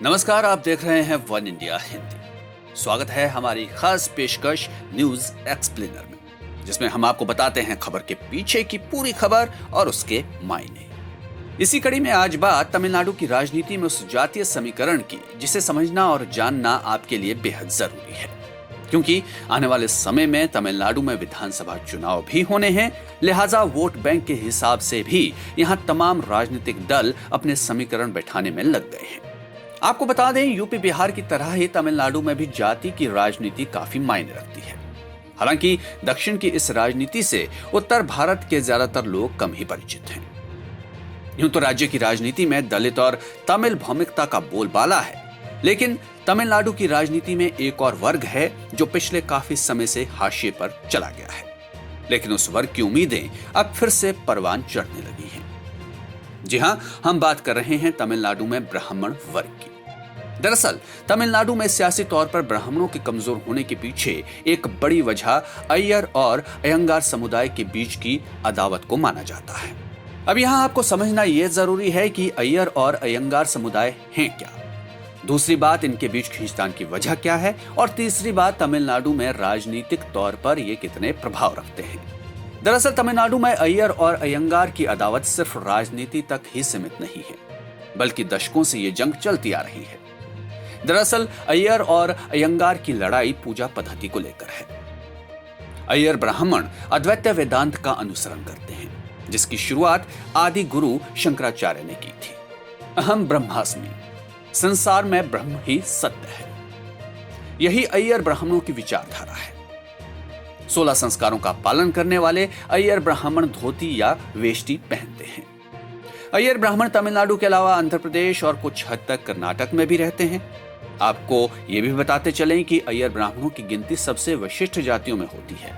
नमस्कार, आप देख रहे हैं वन इंडिया हिंदी। स्वागत है हमारी खास पेशकश न्यूज एक्सप्लेनर में, जिसमें हम आपको बताते हैं खबर के पीछे की पूरी खबर और उसके मायने। इसी कड़ी में आज बात तमिलनाडु की राजनीति में उस जातीय समीकरण की जिसे समझना और जानना आपके लिए बेहद जरूरी है, क्योंकि आने वाले समय में तमिलनाडु में विधानसभा चुनाव भी होने हैं। लिहाजा वोट बैंक के हिसाब से भी यहां तमाम राजनीतिक दल अपने समीकरण बैठाने में लग गए हैं। आपको बता दें, यूपी बिहार की तरह ही तमिलनाडु में भी जाति की राजनीति काफी मायने रखती है। हालांकि दक्षिण की इस राजनीति से उत्तर भारत के ज्यादातर लोग कम ही परिचित हैं। यूं तो राज्य की राजनीति में दलित और तमिल भौमिकता का बोलबाला है, लेकिन तमिलनाडु की राजनीति में एक और वर्ग है जो पिछले काफी समय से हाशिए पर चला गया है, लेकिन उस वर्ग की उम्मीदें अब फिर से परवान चढ़ने लगी हैं। जी हां, हम बात कर रहे हैं तमिलनाडु में ब्राह्मण वर्ग की। दरअसल तमिलनाडु में सियासी तौर पर ब्राह्मणों के कमजोर होने के पीछे एक बड़ी वजह अय्यर और अयंगार समुदाय के बीच की अदावत को माना जाता है। अब यहाँ आपको समझना यह जरूरी है कि अय्यर और अयंगार समुदाय हैं क्या, दूसरी बात इनके बीच खींचतान की वजह क्या है, और तीसरी बात तमिलनाडु में राजनीतिक तौर पर ये कितने प्रभाव रखते हैं। दरअसल तमिलनाडु में अय्यर और अयंगार की अदावत सिर्फ राजनीति तक ही सीमित नहीं है, बल्कि दशकों से ये जंग चलती आ रही है। दरअसल अय्यर और अयंगार की लड़ाई पूजा पद्धति को लेकर है। अय्यर ब्राह्मण अद्वैत वेदांत का अनुसरण करते हैं, जिसकी शुरुआत आदि गुरु शंकराचार्य ने की थी। अहम ब्रह्मास्मि, संसार में ब्रह्म ही सत्य है, यही अय्यर ब्राह्मणों की विचारधारा है। 16 संस्कारों का पालन करने वाले अय्यर ब्राह्मण धोती या वेष्टी पहनते हैं। अय्यर ब्राह्मण तमिलनाडु के अलावा आंध्र प्रदेश और कुछ हद तक कर्नाटक में भी रहते हैं। आपको ये भी बताते चलें कि अय्यर ब्राह्मणों की गिनती सबसे विशिष्ट जातियों में होती है।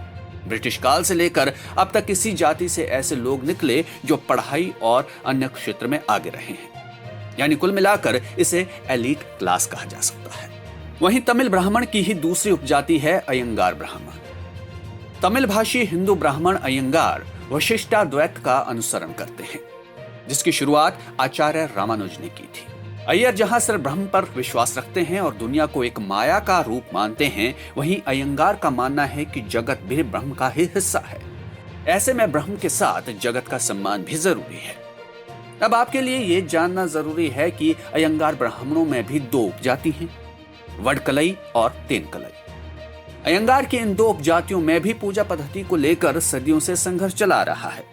ब्रिटिश काल से लेकर अब तक किसी जाति से ऐसे लोग निकले जो पढ़ाई और अन्य क्षेत्र में आगे रहे हैं, यानी कुल मिलाकर इसे एलीट क्लास कहा जा सकता है। वहीं तमिल ब्राह्मण की ही दूसरी उपजाति है अयंगार ब्राह्मण। तमिल भाषी हिंदू ब्राह्मण अयंगार वशिष्ठाद्वैत का अनुसरण करते हैं, जिसकी शुरुआत आचार्य रामानुज ने की थी। अय्यर जहां सिर्फ ब्रह्म पर विश्वास रखते हैं और दुनिया को एक माया का रूप मानते हैं, वहीं अयंगार का मानना है कि जगत भी ब्रह्म का ही हिस्सा है। ऐसे में ब्रह्म के साथ जगत का सम्मान भी जरूरी है। अब आपके लिए ये जानना जरूरी है कि अयंगार ब्राह्मणों में भी दो उपजाति हैं, वडकलई और तेनकलई। अयंगार की इन दो उपजातियों में भी पूजा पद्धति को लेकर सदियों से संघर्ष चला रहा है।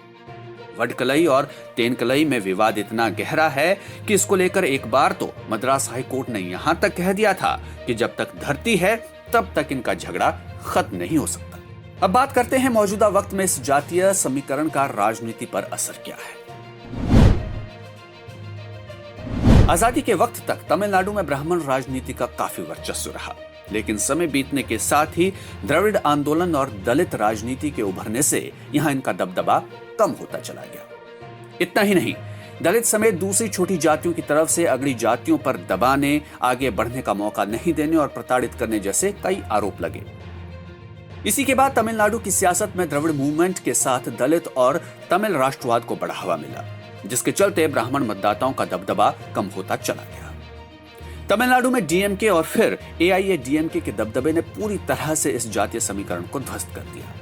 वडकलई और तेनकलई में विवाद इतना गहरा है कि इसको लेकर एक बार तो मद्रास हाई कोर्ट ने यहां तक कह दिया था कि जब तक धरती है तब तक इनका झगड़ा खत्म नहीं हो सकता। अब बात करते हैं मौजूदा वक्त में इस जातीय समीकरण का राजनीति पर असर क्या है। आजादी के वक्त तक तमिलनाडु में ब्राह्मण राजनीति का काफी वर्चस्व रहा, लेकिन समय बीतने के साथ ही द्रविड़ आंदोलन और दलित राजनीति के उभरने से यहां इनका दबदबा कम होता चला गया। इतना ही नहीं, दलित समेत दूसरी छोटी जातियों की तरफ से अगली जातियों पर दबाने, आगे बढ़ने का मौका नहीं देने और प्रताड़ित करने जैसे कई आरोप लगे। इसी के बाद तमिलनाडु की सियासत में द्रविड़ मूवमेंट के साथ दलित और तमिल राष्ट्रवाद को बढ़ावा मिला, जिसके चलते ब्राह्मण मतदाताओं का दबदबा कम होता चला गया। तमिलनाडु में डीएमके और फिर एआईएडीएमके के दबदबे ने पूरी तरह से इस जातीय समीकरण को ध्वस्त कर दिया।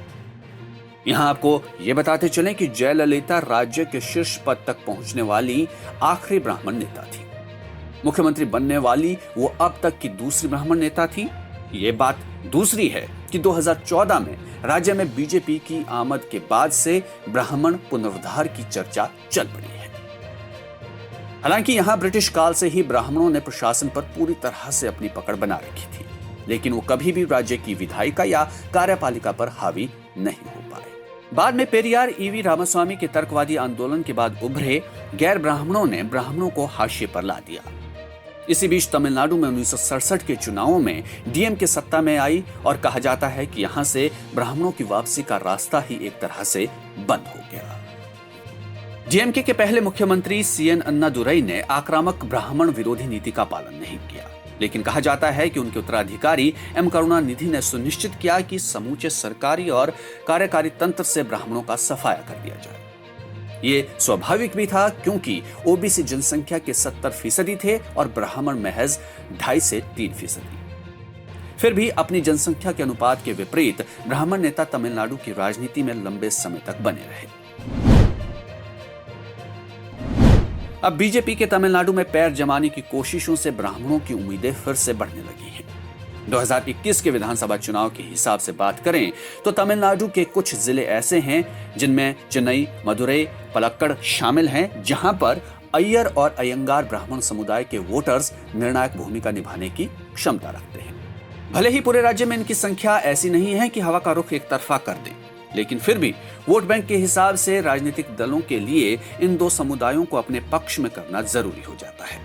यहां आपको यह बताते चलें कि जयललिता राज्य के शीर्ष पद तक पहुंचने वाली आखिरी ब्राह्मण नेता थी। मुख्यमंत्री बनने वाली वो अब तक की दूसरी ब्राह्मण नेता थी। ये बात दूसरी है कि 2014 में राज्य में बीजेपी की आमद के बाद से ब्राह्मण पुनरुद्धार की चर्चा चल पड़ी है। हालांकि यहां ब्रिटिश काल से ही ब्राह्मणों ने प्रशासन पर पूरी तरह से अपनी पकड़ बना रखी थी, लेकिन वो कभी भी राज्य की विधायिका या कार्यपालिका पर हावी नहीं हो पाए। बाद में पेरियार ईवी रामास्वामी के तर्कवादी आंदोलन के बाद उभरे गैर ब्राह्मणों ने ब्राह्मणों को हाशिए पर ला दिया। इसी बीच तमिलनाडु में 1967 के चुनावों में डीएमके सत्ता में आई और कहा जाता है कि यहां से ब्राह्मणों की वापसी का रास्ता ही एक तरह से बंद हो गया। डीएमके के पहले मुख्यमंत्री सीएन अन्नादुरई ने आक्रामक ब्राह्मण विरोधी नीति का पालन नहीं किया, लेकिन कहा जाता है कि उनके उत्तराधिकारी एम करुणानिधि ने सुनिश्चित किया कि समूचे सरकारी और कार्यकारी तंत्र से ब्राह्मणों का सफाया कर दिया जाए। ये स्वाभाविक भी था क्योंकि ओबीसी जनसंख्या के 70% थे और ब्राह्मण महज 2.5 से 3%। फिर भी अपनी जनसंख्या के अनुपात के विपरीत ब्राह्मण नेता तमिलनाडु की राजनीति में लंबे समय तक बने रहे। अब बीजेपी के तमिलनाडु में पैर जमाने की कोशिशों से ब्राह्मणों की उम्मीदें फिर से बढ़ने लगी हैं। 2021 के विधानसभा चुनाव के हिसाब से बात करें तो तमिलनाडु के कुछ जिले ऐसे हैं जिनमें चेन्नई, मदुरई, पलक्कड़ शामिल हैं, जहां पर अय्यर और अयंगार ब्राह्मण समुदाय के वोटर्स निर्णायक भूमिका निभाने की क्षमता रखते हैं। भले ही पूरे राज्य में इनकी संख्या ऐसी नहीं है कि हवा का रुख एक तरफा कर दें, लेकिन फिर भी वोट बैंक के हिसाब से राजनीतिक दलों के लिए इन दो समुदायों को अपने पक्ष में करना जरूरी हो जाता है।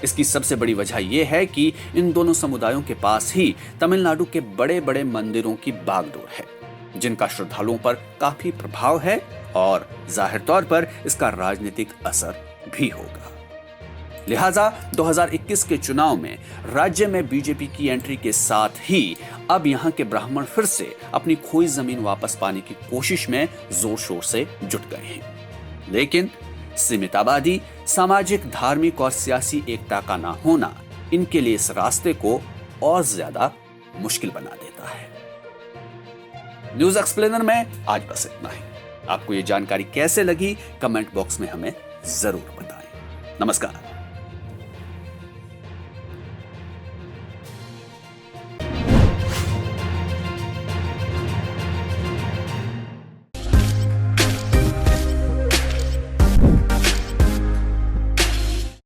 इसकी सबसे बड़ी वजह यह है कि इन दोनों समुदायों के पास ही तमिलनाडु के बड़े बड़े मंदिरों की बागडोर है, जिनका श्रद्धालुओं पर काफी प्रभाव है और जाहिर तौर पर इसका राजनीतिक असर भी होगा। लिहाजा 2021 के चुनाव में राज्य में बीजेपी की एंट्री के साथ ही अब यहां के ब्राह्मण फिर से अपनी खोई जमीन वापस पाने की कोशिश में जोर शोर से जुट गए हैं। लेकिन सीमित आबादी, सामाजिक, धार्मिक और सियासी एकता का ना होना इनके लिए इस रास्ते को और ज्यादा मुश्किल बना देता है। न्यूज एक्सप्लेनर में आज बस इतना ही। आपको ये जानकारी कैसे लगी कमेंट बॉक्स में हमें जरूर बताएं। नमस्कार।